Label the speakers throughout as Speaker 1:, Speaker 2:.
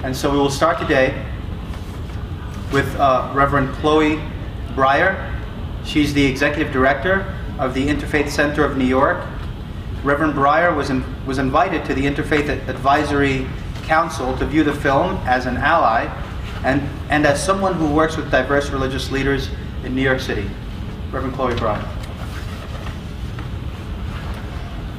Speaker 1: And so we will start today with Reverend Chloe Breyer. She's the Executive Director of the Interfaith Center of New York. Reverend Breyer was invited to the Interfaith Advisory Council to view the film as an ally and as someone who works with diverse religious leaders in New York City. Reverend Chloe Breyer.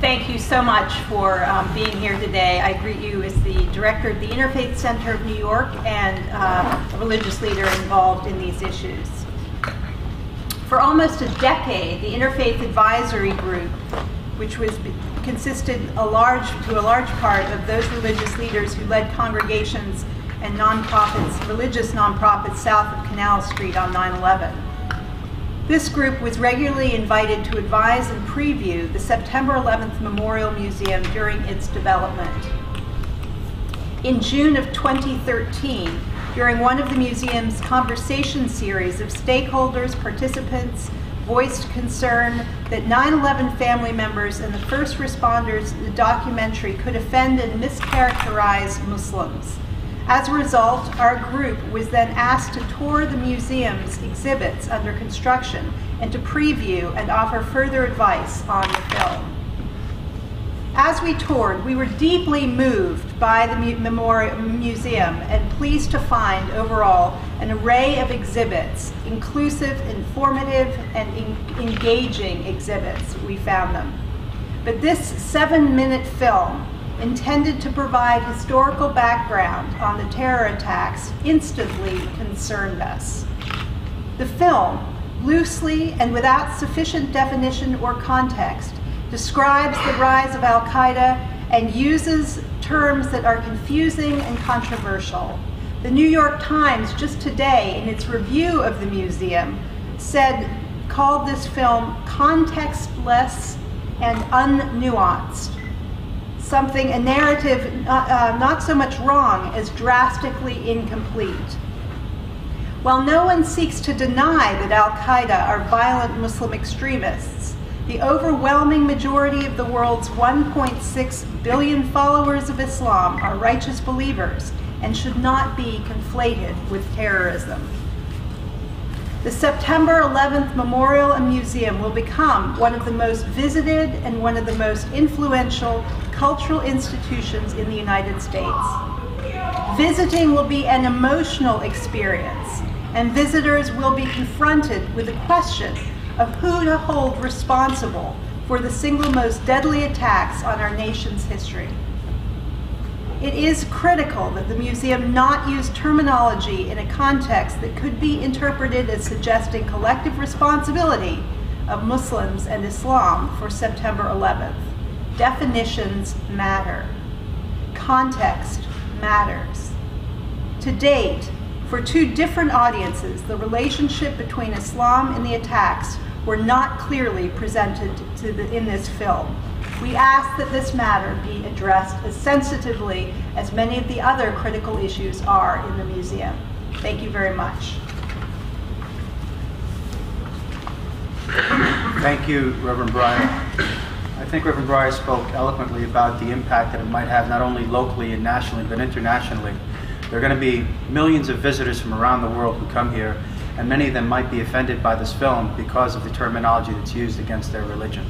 Speaker 2: Thank you so much for being here today. I greet you as the Director of the Interfaith Center of New York and a religious leader involved in these issues. For almost a decade, the Interfaith Advisory Group, which consisted to a large part of those religious leaders who led congregations and nonprofits, religious nonprofits south of Canal Street on 9/11. This group was regularly invited to advise and preview the September 11th Memorial Museum during its development. In June of 2013, during one of the museum's conversation series of stakeholders, participants voiced concern that 9/11 family members and the first responders in the documentary could offend and mischaracterize Muslims. As a result, our group was then asked to tour the museum's exhibits under construction and to preview and offer further advice on the film. As we toured, we were deeply moved by the museum and pleased to find overall an array of exhibits, inclusive, informative, and engaging exhibits. We found them. But this 7-minute film, intended to provide historical background on the terror attacks, instantly concerned us. The film, loosely and without sufficient definition or context, describes the rise of Al-Qaeda and uses terms that are confusing and controversial. The New York Times just today, in its review of the museum, called this film contextless and unnuanced. A narrative not so much wrong as drastically incomplete. While no one seeks to deny that Al-Qaeda are violent Muslim extremists, the overwhelming majority of the world's 1.6 billion followers of Islam are righteous believers and should not be conflated with terrorism. The September 11th Memorial and Museum will become one of the most visited and one of the most influential cultural institutions in the United States. Visiting will be an emotional experience, and visitors will be confronted with the question of who to hold responsible for the single most deadly attacks on our nation's history. It is critical that the museum not use terminology in a context that could be interpreted as suggesting collective responsibility of Muslims and Islam for September 11th. Definitions matter. Context matters. To date, for two different audiences, the relationship between Islam and the attacks were not clearly presented in this film. We ask that this matter be addressed as sensitively as many of the other critical issues are in the museum. Thank you very much.
Speaker 1: Thank you, Reverend Breyer. I think Reverend Breyer spoke eloquently about the impact that it might have not only locally and nationally, but internationally. There are going to be millions of visitors from around the world who come here, and many of them might be offended by this film because of the terminology that's used against their religion.